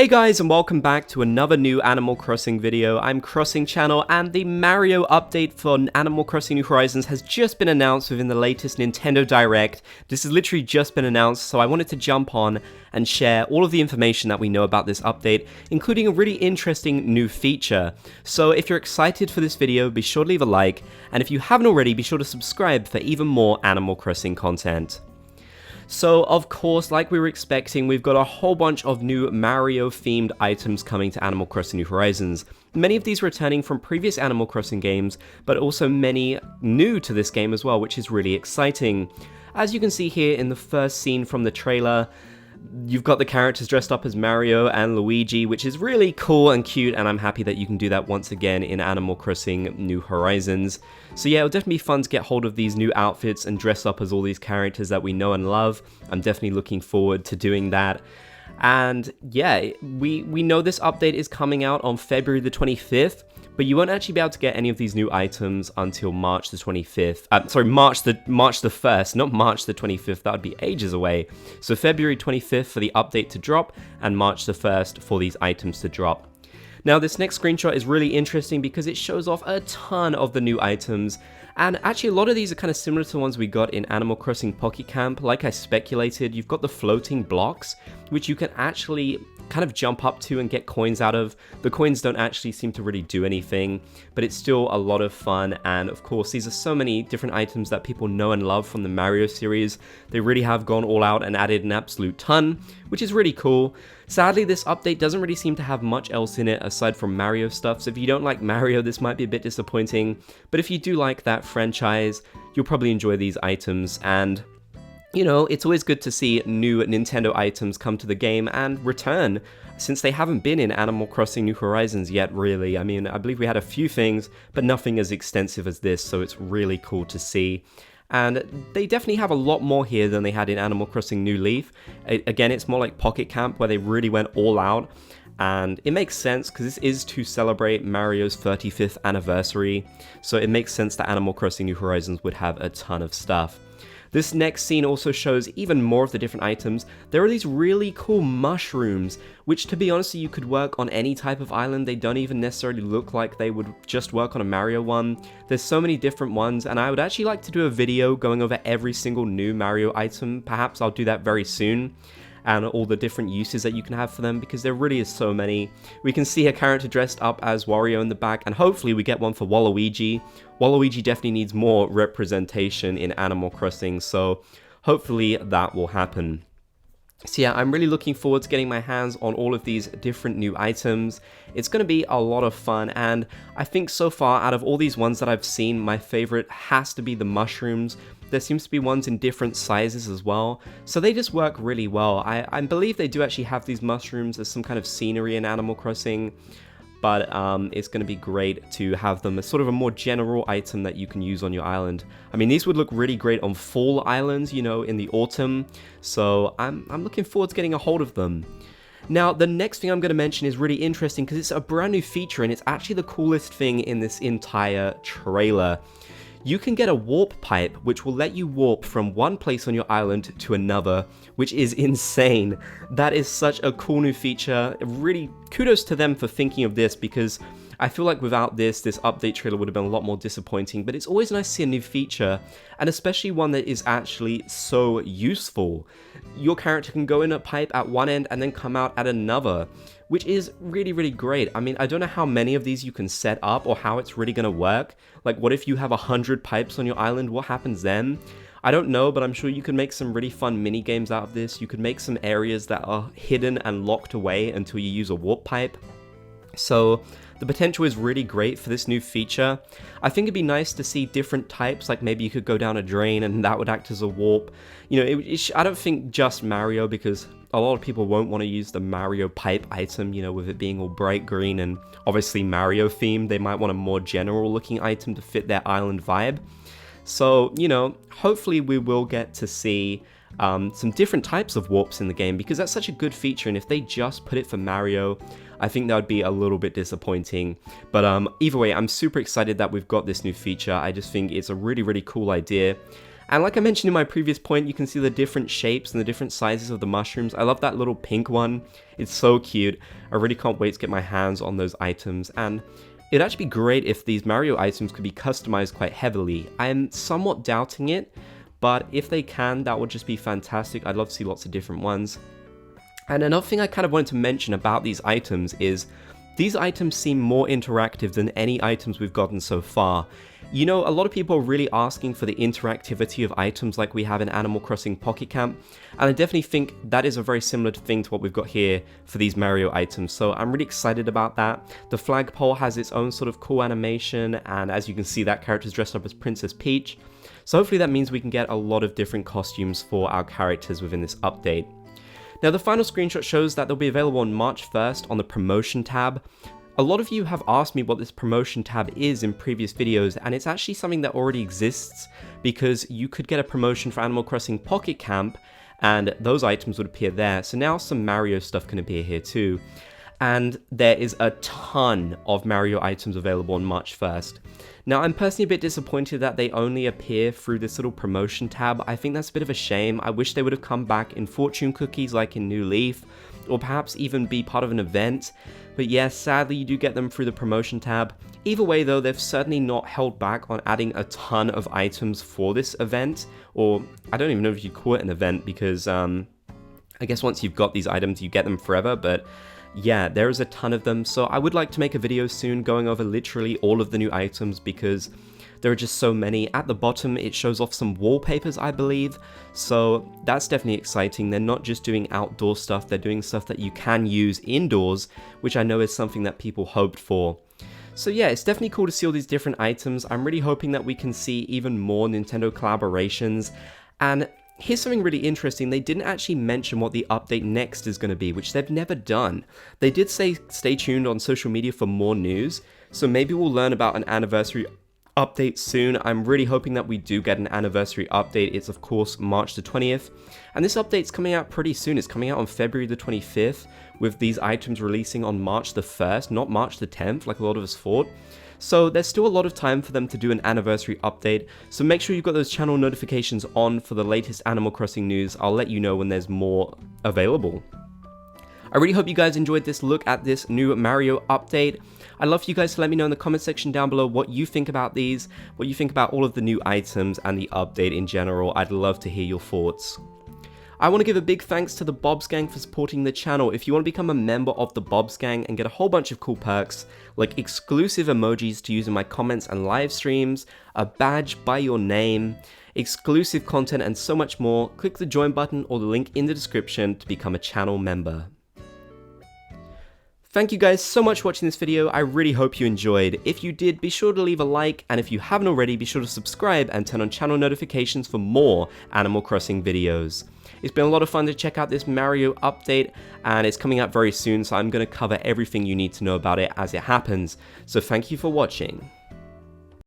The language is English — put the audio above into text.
Hey guys, and welcome back to another new Animal Crossing video. I'm Crossing Channel, and the Mario update for Animal Crossing New Horizons has just been announced within the latest Nintendo Direct. This has literally just been announced, so I wanted to jump on and share all of the information that we know about this update, including a really interesting new feature. So if you're excited for this video, be sure to leave a like, and if you haven't already, be sure to subscribe for even more Animal Crossing content. So, of course, like we were expecting, we've got a whole bunch of new Mario-themed items coming to Animal Crossing New Horizons. Many of these returning from previous Animal Crossing games, but also many new to this game as well, which is really exciting. As you can see here in the first scene from the trailer, you've got the characters dressed up as Mario and Luigi, which is really cool and cute, and I'm happy that you can do that once again in Animal Crossing New Horizons. So yeah, it'll definitely be fun to get hold of these new outfits and dress up as all these characters that we know and love. I'm definitely looking forward to doing that. And yeah, we know this update is coming out on February the 25th, but you won't actually be able to get any of these new items until March the 25th. March the 1st, not March the 25th, that would be ages away. So February 25th for the update to drop, and March the 1st for these items to drop. Now this next screenshot is really interesting because it shows off a ton of the new items, and actually a lot of these are kind of similar to the ones we got in Animal Crossing Pocket Camp. Like I speculated, you've got the floating blocks, which you can actually kind of jump up to and get coins out of. The coins don't actually seem to really do anything, but it's still a lot of fun, and of course these are so many different items that people know and love from the Mario series. They really have gone all out and added an absolute ton, which is really cool. Sadly, this update doesn't really seem to have much else in it aside from Mario stuff, so if you don't like Mario, this might be a bit disappointing, but if you do like that franchise, you'll probably enjoy these items. And you know, it's always good to see new Nintendo items come to the game and return, since they haven't been in Animal Crossing New Horizons yet, really. I mean, I believe we had a few things, but nothing as extensive as this, so it's really cool to see. And they definitely have a lot more here than they had in Animal Crossing New Leaf. Again, it's more like Pocket Camp, where they really went all out. And it makes sense because this is to celebrate Mario's 35th anniversary, so it makes sense that Animal Crossing New Horizons would have a ton of stuff. This next scene also shows even more of the different items. There are these really cool mushrooms, which, to be honest, you could work on any type of island. They don't even necessarily look like they would just work on a Mario one. There's so many different ones, and I would actually like to do a video going over every single new Mario item. Perhaps I'll do that very soon, and all the different uses that you can have for them, because there really is so many. We can see a character dressed up as Wario in the back, and hopefully we get one for Waluigi. Waluigi definitely needs more representation in Animal Crossing, so hopefully that will happen. So yeah, I'm really looking forward to getting my hands on all of these different new items. It's going to be a lot of fun, and I think so far, out of all these ones that I've seen, my favorite has to be the mushrooms. There seems to be ones in different sizes as well, so they just work really well. I believe they do actually have these mushrooms as some kind of scenery in Animal Crossing, but it's going to be great to have them as sort of a more general item that you can use on your island. I mean, these would look really great on fall islands, you know, in the autumn, so I'm looking forward to getting a hold of them. Now, the next thing I'm going to mention is really interesting because it's a brand new feature, and it's actually the coolest thing in this entire trailer. You can get a warp pipe, which will let you warp from one place on your island to another, which is insane. That is such a cool new feature. Really, kudos to them for thinking of this, because I feel like without this update trailer would have been a lot more disappointing, but it's always nice to see a new feature, and especially one that is actually so useful. Your character can go in a pipe at one end and then come out at another, which is really, really great. I mean, I don't know how many of these you can set up or how it's really gonna work. Like, what if you have 100 pipes on your island? What happens then? I don't know, but I'm sure you can make some really fun mini games out of this. You could make some areas that are hidden and locked away until you use a warp pipe. So the potential is really great for this new feature. I think it'd be nice to see different types, like maybe you could go down a drain and that would act as a warp. You know, I don't think just Mario, because a lot of people won't want to use the Mario pipe item, you know, with it being all bright green and obviously Mario themed. They might want a more general looking item to fit their island vibe. So, you know, hopefully we will get to see some different types of warps in the game, because that's such a good feature, and if they just put it for Mario, I think that would be a little bit disappointing. But either way, I'm super excited that we've got this new feature. I just think it's a really, really cool idea. And like I mentioned in my previous point, you can see the different shapes and the different sizes of the mushrooms. I love that little pink one. It's so cute. I really can't wait to get my hands on those items. And it'd actually be great if these Mario items could be customized quite heavily. I'm somewhat doubting it, but if they can, that would just be fantastic. I'd love to see lots of different ones. And another thing I kind of wanted to mention about these items is these items seem more interactive than any items we've gotten so far. You know, a lot of people are really asking for the interactivity of items like we have in Animal Crossing Pocket Camp, and I definitely think that is a very similar thing to what we've got here for these Mario items, so I'm really excited about that. The flagpole has its own sort of cool animation, and as you can see, that character's dressed up as Princess Peach, so hopefully that means we can get a lot of different costumes for our characters within this update. Now the final screenshot shows that they'll be available on March 1st on the promotion tab. A lot of you have asked me what this promotion tab is in previous videos, and it's actually something that already exists because you could get a promotion for Animal Crossing Pocket Camp and those items would appear there. So now some Mario stuff can appear here too. And there is a ton of Mario items available on March 1st. Now I'm personally a bit disappointed that they only appear through this little promotion tab. I think that's a bit of a shame. I wish they would have come back in fortune cookies like in New Leaf, or perhaps even be part of an event. But yes, sadly you do get them through the promotion tab. Either way though, they've certainly not held back on adding a ton of items for this event, or I don't even know if you'd call it an event because I guess once you've got these items you get them forever, but yeah, there is a ton of them, so I would like to make a video soon going over literally all of the new items because there are just so many. At the bottom it shows off some wallpapers, I believe, so that's definitely exciting. They're not just doing outdoor stuff, they're doing stuff that you can use indoors, which I know is something that people hoped for. So yeah, it's definitely cool to see all these different items. I'm really hoping that we can see even more Nintendo collaborations, and here's something really interesting. They didn't actually mention what the update next is going to be, which they've never done. They did say stay tuned on social media for more news, so maybe we'll learn about an anniversary update soon. I'm really hoping that we do get an anniversary update. It's of course March the 20th, and this update's coming out pretty soon. It's coming out on February the 25th, with these items releasing on March the 1st, not March the 10th like a lot of us thought. So there's still a lot of time for them to do an anniversary update, so make sure you've got those channel notifications on for the latest Animal Crossing news. I'll let you know when there's more available. I really hope you guys enjoyed this look at this new Mario update. I'd love for you guys to let me know in the comment section down below what you think about these, what you think about all of the new items and the update in general. I'd love to hear your thoughts. I want to give a big thanks to the Bobs Gang for supporting the channel. If you want to become a member of the Bobs Gang and get a whole bunch of cool perks, like exclusive emojis to use in my comments and live streams, a badge by your name, exclusive content and so much more, click the join button or the link in the description to become a channel member. Thank you guys so much for watching this video. I really hope you enjoyed. If you did, be sure to leave a like, and if you haven't already, be sure to subscribe and turn on channel notifications for more Animal Crossing videos. It's been a lot of fun to check out this Mario update, and it's coming out very soon, so I'm going to cover everything you need to know about it as it happens. So thank you for watching.